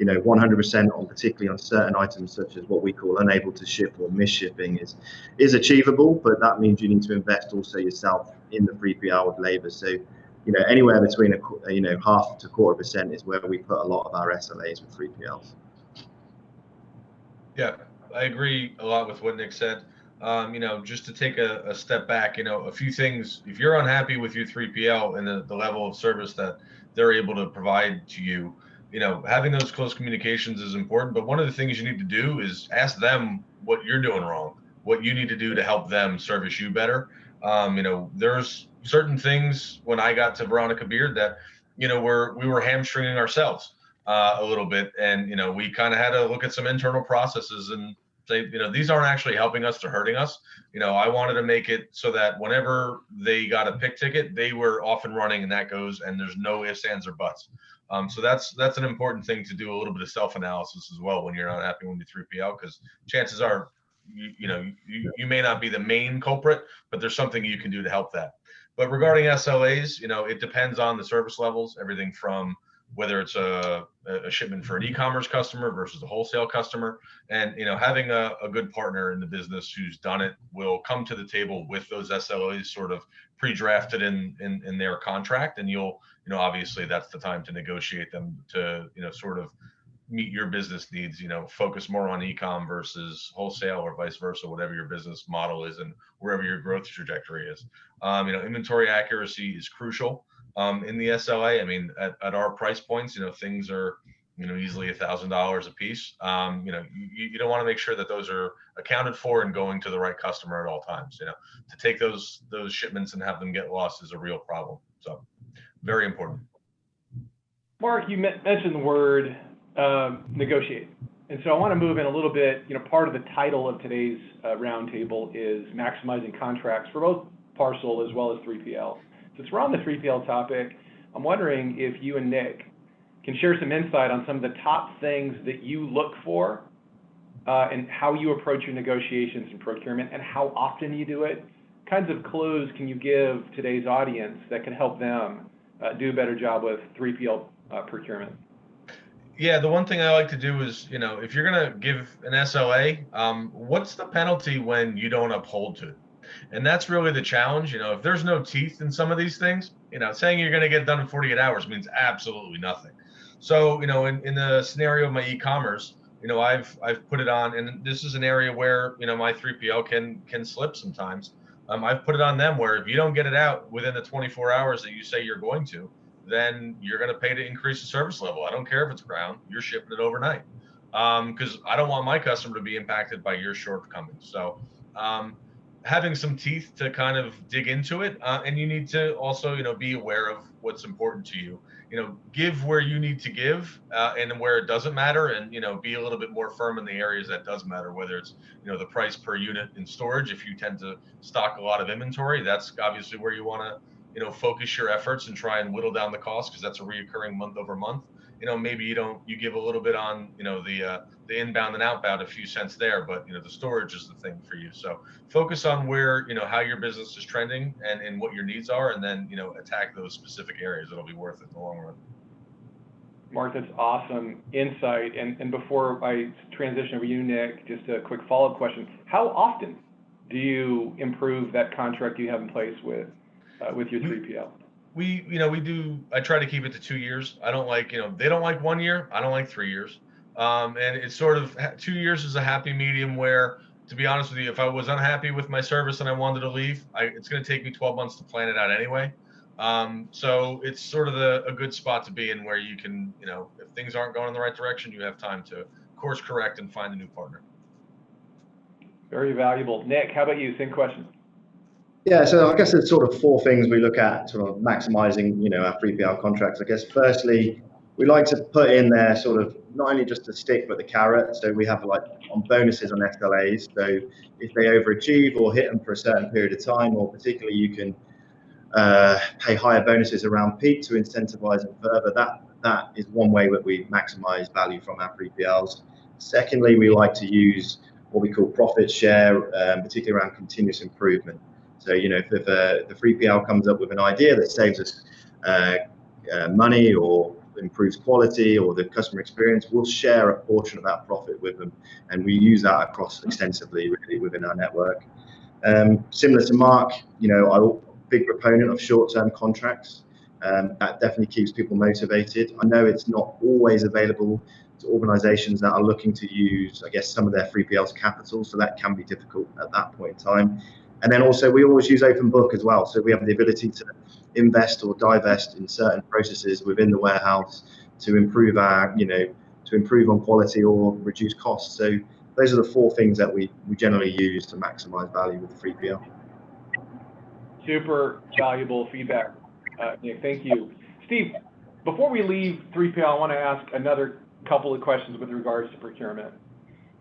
100% on particularly on certain items such as what we call unable to ship or misshipping is achievable, but that means you need to invest also yourself in the 3PL with labor. So anywhere between 0.5% to 0.25% is where we put a lot of our SLAs with 3PLs. Yeah, I agree a lot with what Nick said. Just to take a step back, a few things. If you're unhappy with your 3PL and the level of service that they're able to provide to you, having those close communications is important, but one of the things you need to do is ask them what you're doing wrong, what you need to do to help them service you better. There's certain things when I got to Veronica Beard that, we were hamstringing ourselves a little bit. And, we kind of had to look at some internal processes and say, these aren't actually helping us, they're hurting us. I wanted to make it so that whenever they got a pick ticket, they were off and running and that goes, and there's no ifs, ands, or buts. So that's an important thing to do, a little bit of self-analysis as well when you're not happy with your 3PL, because chances are, you may not be the main culprit, but there's something you can do to help that. But regarding SLAs, it depends on the service levels, everything from whether it's a shipment for an e-commerce customer versus a wholesale customer. And, having a good partner in the business who's done it will come to the table with those SLAs sort of pre-drafted in their contract. And you'll, obviously that's the time to negotiate them to, sort of meet your business needs, focus more on e-com versus wholesale or vice versa, whatever your business model is and wherever your growth trajectory is. Inventory accuracy is crucial. In the SLA, I mean, at our price points, things are, easily $1,000 a piece. You don't want to make sure that those are accounted for and going to the right customer at all times. To take those shipments and have them get lost is a real problem. So, very important. Mark, you mentioned the word negotiate. And so I want to move in a little bit, part of the title of today's roundtable is maximizing contracts for both parcel as well as 3PL. Since we're on the 3PL topic, I'm wondering if you and Nick can share some insight on some of the top things that you look for and how you approach your negotiations and procurement and how often you do it. Kinds of clues can you give today's audience that can help them do a better job with 3PL procurement? Yeah, the one thing I like to do is, if you're going to give an SLA, what's the penalty when you don't uphold to it? And that's really the challenge. If there's no teeth in some of these things, saying you're going to get it done in 48 hours means absolutely nothing. So, in the scenario of my e-commerce, I've put it on, and this is an area where, my 3PL can slip sometimes. I've put it on them where if you don't get it out within the 24 hours that you say you're going to, then you're going to pay to increase the service level. I don't care if it's ground, you're shipping it overnight. Because I don't want my customer to be impacted by your shortcomings. So having some teeth to kind of dig into it, and you need to also, be aware of what's important to you. Give where you need to give, and where it doesn't matter, and be a little bit more firm in the areas that does matter. Whether it's the price per unit in storage, if you tend to stock a lot of inventory, that's obviously where you want to focus your efforts and try and whittle down the cost, because that's a reoccurring month over month. Maybe you give a little bit on the inbound and outbound, a few cents there, but the storage is the thing for you. So focus on where how your business is trending and what your needs are, and then attack those specific areas. It'll be worth it in the long run. Mark, that's awesome insight. And before I transition over to you, Nick, just a quick follow-up question: how often do you improve that contract you have in place with your 3PL? We do. I try to keep it to 2 years. I don't like, they don't like 1 year. I don't like 3 years. And it's sort of 2 years is a happy medium where, to be honest with you, if I was unhappy with my service and I wanted to leave, it's going to take me 12 months to plan it out anyway. So it's sort of a good spot to be in, where you can, if things aren't going in the right direction, you have time to course correct and find a new partner. Very valuable. Nick, how about you? Same question. Yeah, so I guess there's sort of 4 things we look at sort of maximizing, our 3PL contracts. I guess firstly, we like to put in there sort of not only just the stick but the carrot. So we have like on bonuses on SLAs. So if they overachieve or hit them for a certain period of time, or particularly you can pay higher bonuses around peak to incentivize them further. That is one way that we maximize value from our 3PLs. Secondly, we like to use what we call profit share, particularly around continuous improvement. So, if the 3PL comes up with an idea that saves us money or improves quality or the customer experience, we'll share a portion of that profit with them, and we use that across extensively really within our network. Similar to Mark, I'm a big proponent of short-term contracts. That definitely keeps people motivated. I know it's not always available to organizations that are looking to use, I guess, some of their 3PL's capital, so that can be difficult at that point in time. And then also we always use open book as well. So we have the ability to invest or divest in certain processes within the warehouse to improve to improve on quality or reduce costs. So those are the 4 things that we generally use to maximize value with the 3PL. Super valuable feedback, Nick. Thank you. Steve, before we leave 3PL, I want to ask another couple of questions with regards to procurement.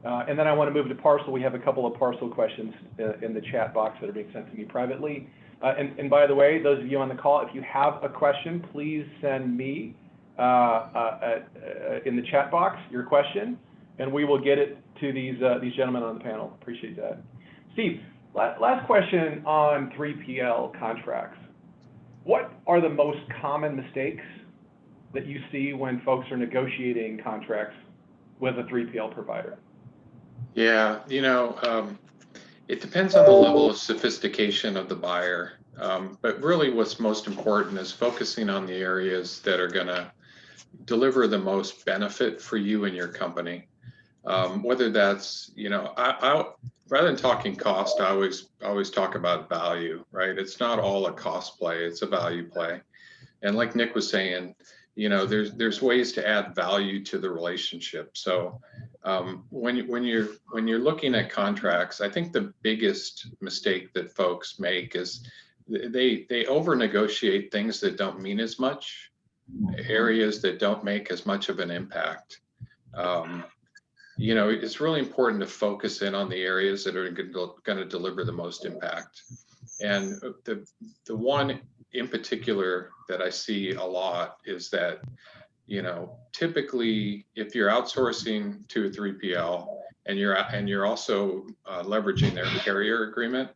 And then I want to move to parcel. We have a couple of parcel questions in the chat box that are being sent to me privately. And by the way, those of you on the call, if you have a question, please send me in the chat box your question, and we will get it to these gentlemen on the panel. Appreciate that. Steve, last question on 3PL contracts. What are the most common mistakes that you see when folks are negotiating contracts with a 3PL provider? Yeah, it depends on the level of sophistication of the buyer. But really what's most important is focusing on the areas that are going to deliver the most benefit for you and your company. Whether that's, rather than talking cost, I always talk about value, right? It's not all a cost play, it's a value play. And like Nick was saying, there's ways to add value to the relationship. So when you're looking at contracts, I think the biggest mistake that folks make is they over negotiate things that don't mean as much, areas that don't make as much of an impact. It's really important to focus in on the areas that are going to deliver the most impact. And the one in particular that I see a lot is that, typically if you're outsourcing to a 3PL and you're also leveraging their carrier agreement,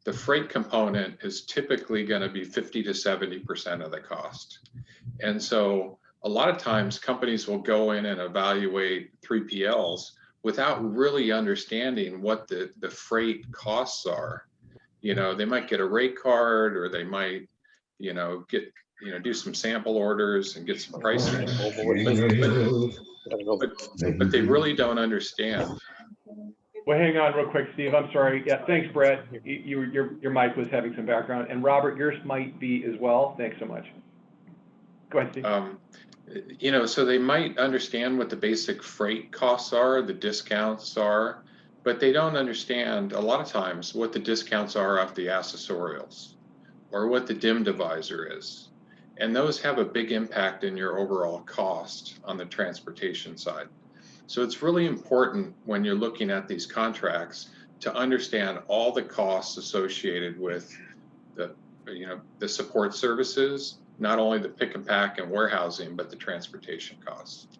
the freight component is typically going to be 50 to 70% of the cost. And so a lot of times companies will go in and evaluate 3PLs without really understanding what the freight costs are. They might get a rate card, or they might, get, do some sample orders and get some pricing, but they really don't understand. Well, hang on real quick, Steve. I'm sorry. Yeah, thanks, Brett. Your mic was having some background, and Robert, yours might be as well. Thanks so much. Go ahead, Steve. So they might understand what the basic freight costs are, the discounts are, but they don't understand a lot of times what the discounts are off the accessorials or what the DIM divisor is. And those have a big impact in your overall cost on the transportation side. So it's really important when you're looking at these contracts to understand all the costs associated with the support services, not only the pick and pack and warehousing, but the transportation costs.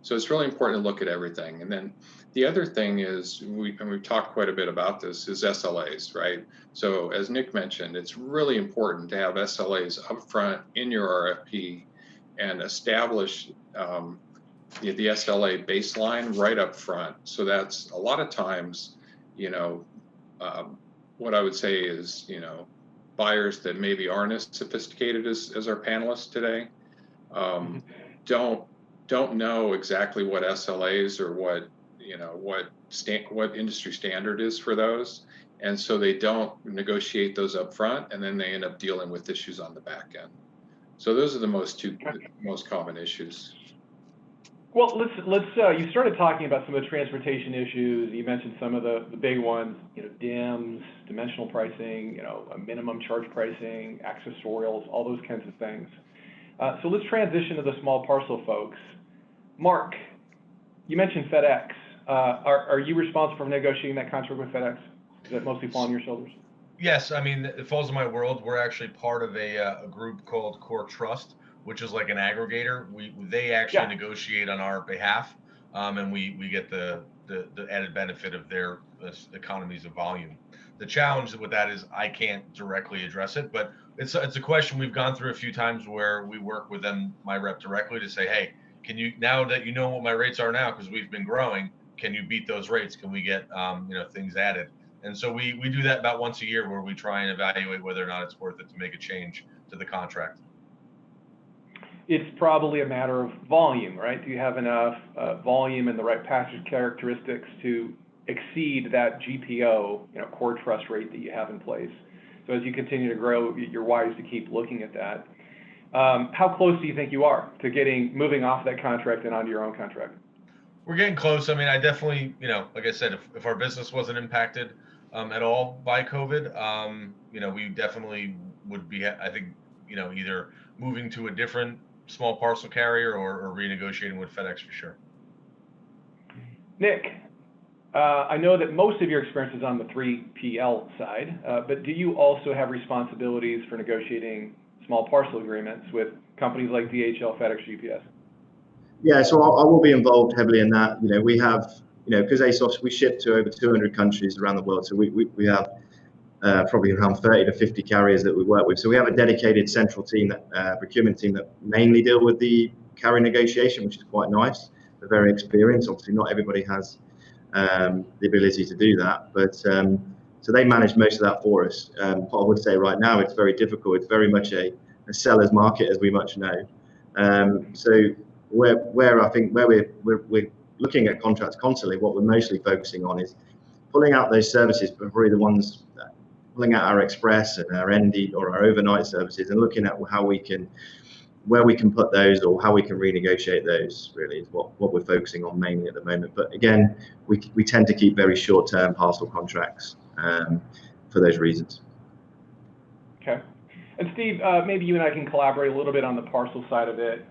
So it's really important to look at everything. And then the other thing is, we've talked quite a bit about this, is SLAs, right? So as Nick mentioned, it's really important to have SLAs upfront in your RFP and establish the SLA baseline right up front. So that's a lot of times, what I would say is, buyers that maybe aren't as sophisticated as our panelists today don't know exactly what SLAs or what industry standard is for those, and so they don't negotiate those up front, and then they end up dealing with issues on the back end. So those are the most common issues. Well, let's. You started talking about some of the transportation issues. You mentioned some of the big ones, DIMs, dimensional pricing, a minimum charge pricing, accessorials, all those kinds of things. So let's transition to the small parcel folks. Mark, you mentioned FedEx. Are you responsible for negotiating that contract with FedEx? Does that mostly fall on your shoulders? Yes, I mean, it falls in my world. We're actually part of a group called Core Trust, which is like an aggregator. They actually negotiate on our behalf, and we get the added benefit of their economies of volume. The challenge with that is I can't directly address it, but it's a question we've gone through a few times where we work with them, my rep directly, to say, hey, can you, now that you know what my rates are now, because we've been growing, can you beat those rates? Can we get things added? And so we do that about once a year, where we try and evaluate whether or not it's worth it to make a change to the contract. It's probably a matter of volume, right? Do you have enough volume and the right package characteristics to exceed that GPO, core trust rate that you have in place? So as you continue to grow, you're wise to keep looking at that. How close do you think you are to moving off that contract and onto your own contract? We're getting close. I mean, I definitely, like I said, if our business wasn't impacted at all by COVID, we definitely would be, I think, either moving to a different small parcel carrier or renegotiating with FedEx for sure. Nick, I know that most of your experience is on the 3PL side, but do you also have responsibilities for negotiating small parcel agreements with companies like DHL, FedEx, UPS? Yeah, so I will be involved heavily in that. We have, because ASOS, we ship to over 200 countries around the world. So we have probably around 30 to 50 carriers that we work with. So we have a dedicated central team, procurement team, that mainly deal with the carrier negotiation, which is quite nice. They're very experienced. Obviously, not everybody has the ability to do that, but so they manage most of that for us. What I would say right now, it's very difficult. It's very much a seller's market, as we much know. So where we're looking at contracts constantly, what we're mostly focusing on is pulling out those services, but really the ones pulling out our express and our ND or our overnight services, and looking at where we can put those or how we can renegotiate those. Really is what we're focusing on mainly at the moment. But again, we tend to keep very short-term parcel contracts for those reasons. Okay. And Steve, maybe you and I can collaborate a little bit on the parcel side of it,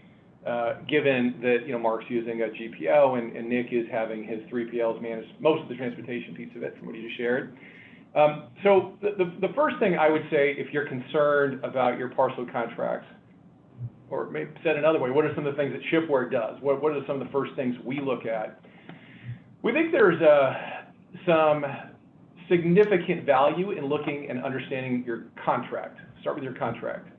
given that Mark's using a GPO and Nick is having his 3PLs manage most of the transportation piece of it, from what you just shared. So the first thing I would say, if you're concerned about your parcel contracts, or maybe said another way, what are some of the things that Shipware does? What are some of the first things we look at? We think there's some significant value in looking and understanding your contract. Start with your contract.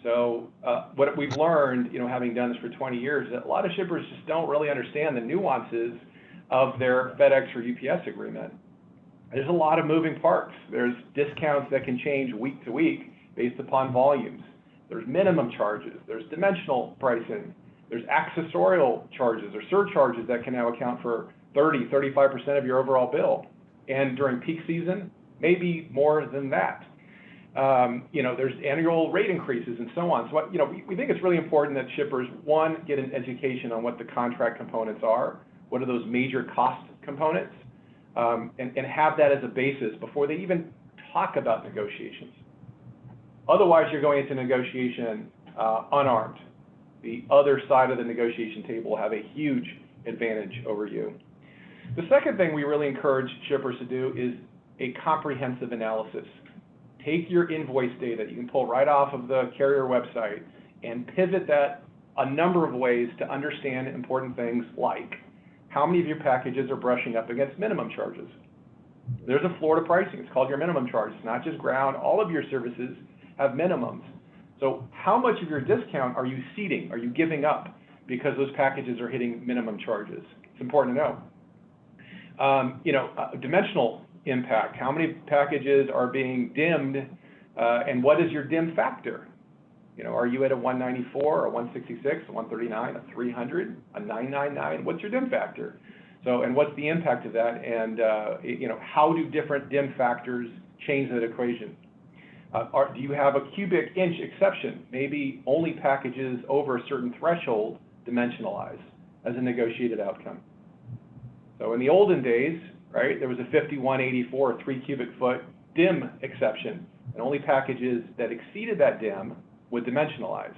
So what we've learned, having done this for 20 years, that a lot of shippers just don't really understand the nuances of their FedEx or UPS agreement. There's a lot of moving parts. There's discounts that can change week to week based upon volumes. There's minimum charges. There's dimensional pricing. There's accessorial charges or surcharges that can now account for 30, 35% of your overall bill. And during peak season, maybe more than that. There's annual rate increases and so on. So, we think it's really important that shippers, one, get an education on what the contract components are, what are those major cost components, and have that as a basis before they even talk about negotiations. Otherwise, you're going into negotiation unarmed. The other side of the negotiation table will have a huge advantage over you. The second thing we really encourage shippers to do is a comprehensive analysis. Take your invoice data you can pull right off of the carrier website and pivot that a number of ways to understand important things like how many of your packages are brushing up against minimum charges. There's a floor to pricing. It's called your minimum charge. It's not just ground. All of your services have minimums. So how much of your discount are you ceding? Are you giving up because those packages are hitting minimum charges? It's important to know. Dimensional impact. How many packages are being dimmed, and what is your dim factor? Are you at a 194, a 166, a 139, a 300, a 999? What's your dim factor? So, and what's the impact of that? And how do different dim factors change that equation? Do you have a cubic inch exception? Maybe only packages over a certain threshold dimensionalize as a negotiated outcome. So in the olden days, right, there was a 5184 3 cubic foot dim exception, and only packages that exceeded that dim would dimensionalize.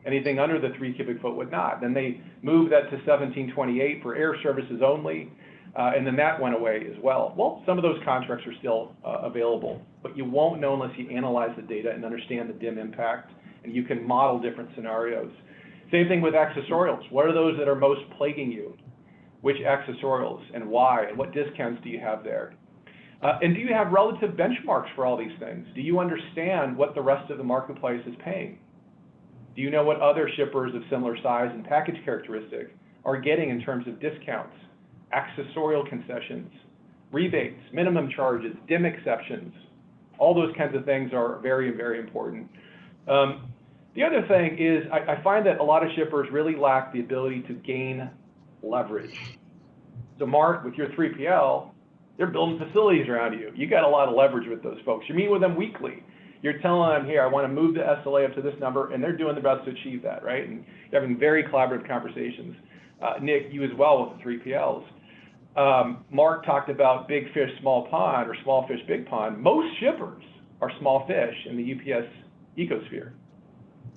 Anything under the 3 cubic foot would not. Then they moved that to 1728 for air services only, and then that went away as well. Well, some of those contracts are still available, but you won't know unless you analyze the data and understand the dim impact, and you can model different scenarios. Same thing with accessorials. What are those that are most plaguing you? Which accessorials and why, and what discounts do you have there? And do you have relative benchmarks for all these things? Do you understand what the rest of the marketplace is paying? Do you know what other shippers of similar size and package characteristic are getting in terms of discounts, accessorial concessions, rebates, minimum charges, dim exceptions? All those kinds of things are very, very important. The other thing is I find that a lot of shippers really lack the ability to gain leverage. So Mark, with your 3PL, they're building facilities around you. You got a lot of leverage with those folks. You're meeting with them weekly. You're telling them, here, I want to move the SLA up to this number, and they're doing their best to achieve that, right? And you're having very collaborative conversations. Nick, you as well with the 3PLs. Mark talked about big fish, small pond, or small fish, big pond. Most shippers are small fish in the UPS ecosphere,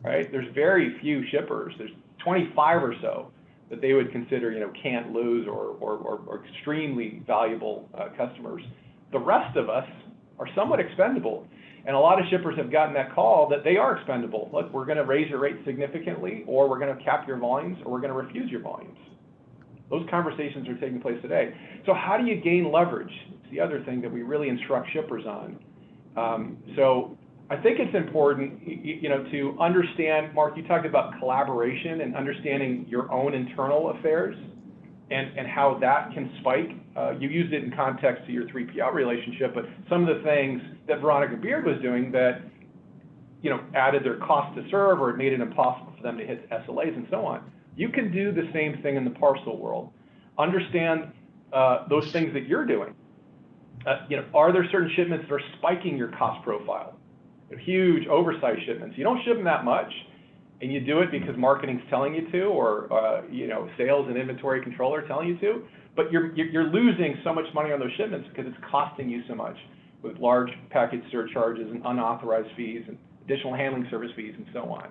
right? There's very few shippers. There's 25 or so that they would consider, can't lose or extremely valuable customers. The rest of us are somewhat expendable. And a lot of shippers have gotten that call that they are expendable. Look, we're going to raise your rate significantly, or we're going to cap your volumes, or we're going to refuse your volumes. Those conversations are taking place today. So how do you gain leverage? It's the other thing that we really instruct shippers on. So I think it's important, to understand, Mark, you talked about collaboration and understanding your own internal affairs and how that can spike. You used it in context to your 3PL relationship, but some of the things that Veronica Beard was doing that, added their cost to serve or it made it impossible for them to hit SLAs and so on. You can do the same thing in the parcel world. Understand those things that you're doing. Are there certain shipments that are spiking your cost profile? Huge oversized shipments. You don't ship them that much, and you do it because marketing's telling you to, or sales and inventory control are telling you to. But you're losing so much money on those shipments because it's costing you so much with large package surcharges and unauthorized fees and additional handling service fees and so on.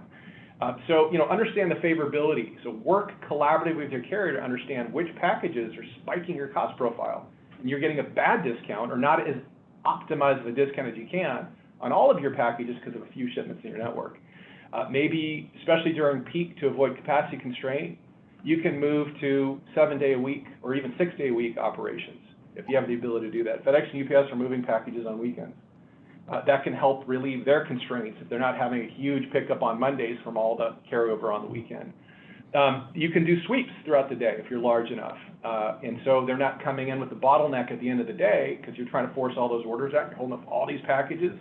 So understand the favorability. So work collaboratively with your carrier to understand which packages are spiking your cost profile, and you're getting a bad discount or not as optimized of a discount as you can on all of your packages because of a few shipments in your network. Maybe, especially during peak to avoid capacity constraint, you can move to 7-day-a-week or even 6-day-a-week operations if you have the ability to do that. FedEx and UPS are moving packages on weekends. That can help relieve their constraints if they're not having a huge pickup on Mondays from all the carryover on the weekend. You can do sweeps throughout the day if you're large enough. And so they're not coming in with the bottleneck at the end of the day because you're trying to force all those orders out. You're holding up all these packages,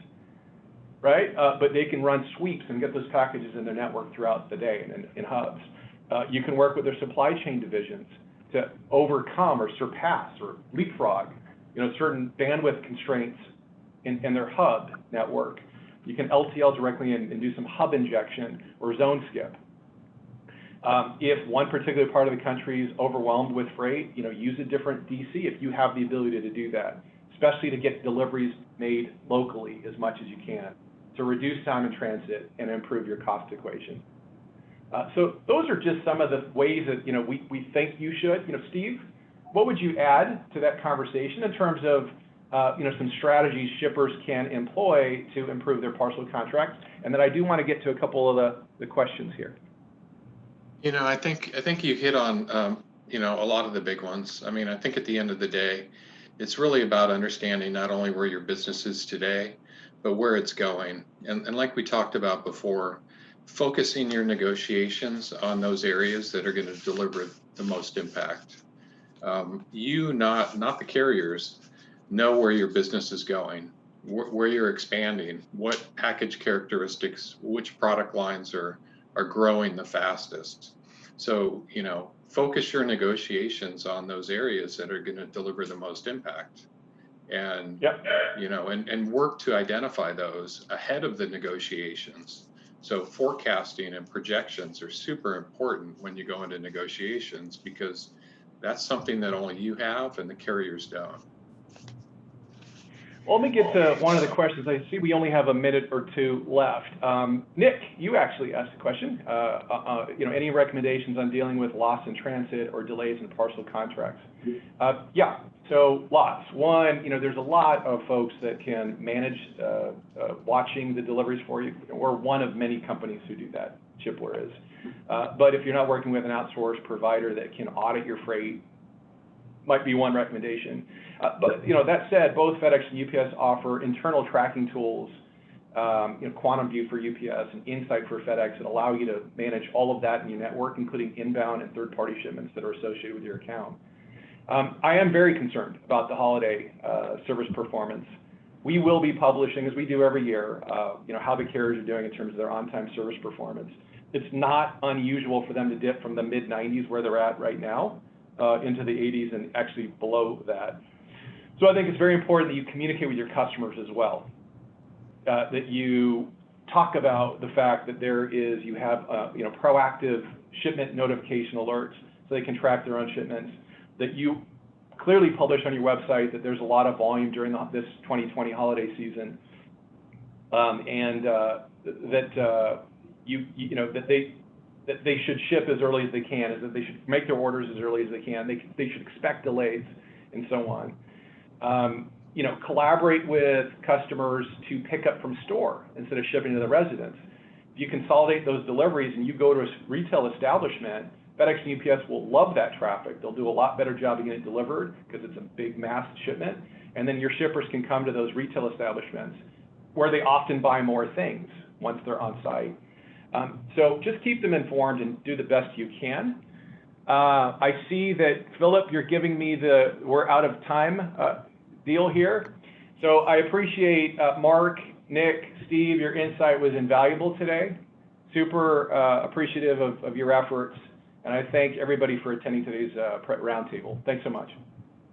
right? But they can run sweeps and get those packages in their network throughout the day and in hubs. You can work with their supply chain divisions to overcome or surpass or leapfrog, certain bandwidth constraints in their hub network. You can LTL directly and do some hub injection or zone skip. If one particular part of the country is overwhelmed with freight, use a different DC if you have the ability to do that, especially to get deliveries made locally as much as you can to reduce time in transit and improve your cost equation. So those are just some of the ways that we think you should. Steve, what would you add to that conversation in terms of some strategies shippers can employ to improve their parcel contracts? And then I do want to get to a couple of the questions here. I think you hit on a lot of the big ones. I mean, I think at the end of the day, it's really about understanding not only where your business is today, but where it's going. And like we talked about before, focusing your negotiations on those areas that are going to deliver the most impact. Not the carriers, know where your business is going, where you're expanding, what package characteristics, which product lines are growing the fastest. So, focus your negotiations on those areas that are going to deliver the most impact. And, and work to identify those ahead of the negotiations. So forecasting and projections are super important when you go into negotiations because that's something that only you have and the carriers don't. Well, let me get to one of the questions. I see we only have a minute or two left. Nick, you actually asked a question. Any recommendations on dealing with loss in transit or delays in parcel contracts? Yeah, so lots. One, there's a lot of folks that can manage watching the deliveries for you. We're one of many companies who do that. Shipware is. But if you're not working with an outsourced provider that can audit your freight, might be one recommendation. But that said, both FedEx and UPS offer internal tracking tools, Quantum View for UPS and Insight for FedEx that allow you to manage all of that in your network, including inbound and third-party shipments that are associated with your account. I am very concerned about the holiday service performance. We will be publishing, as we do every year, how the carriers are doing in terms of their on-time service performance. It's not unusual for them to dip from the mid-90s where they're at right now into the 80s and actually below that. So I think it's very important that you communicate with your customers as well, that you talk about the fact that you have proactive shipment notification alerts so they can track their own shipments, that you clearly publish on your website that there's a lot of volume during this 2020 holiday season, and that they should ship as early as they can, is that they should make their orders as early as they can. They should expect delays and so on. Collaborate with customers to pick up from store instead of shipping to the residence. If you consolidate those deliveries and you go to a retail establishment, FedEx and UPS will love that traffic. They'll do a lot better job of getting it delivered because it's a big mass shipment. And then your shippers can come to those retail establishments where they often buy more things once they're on site. So just keep them informed and do the best you can. I see that, Philip, you're giving me we're out of time deal here. So I appreciate Mark, Nick, Steve, your insight was invaluable today. Super appreciative of your efforts. And I thank everybody for attending today's roundtable. Thanks so much.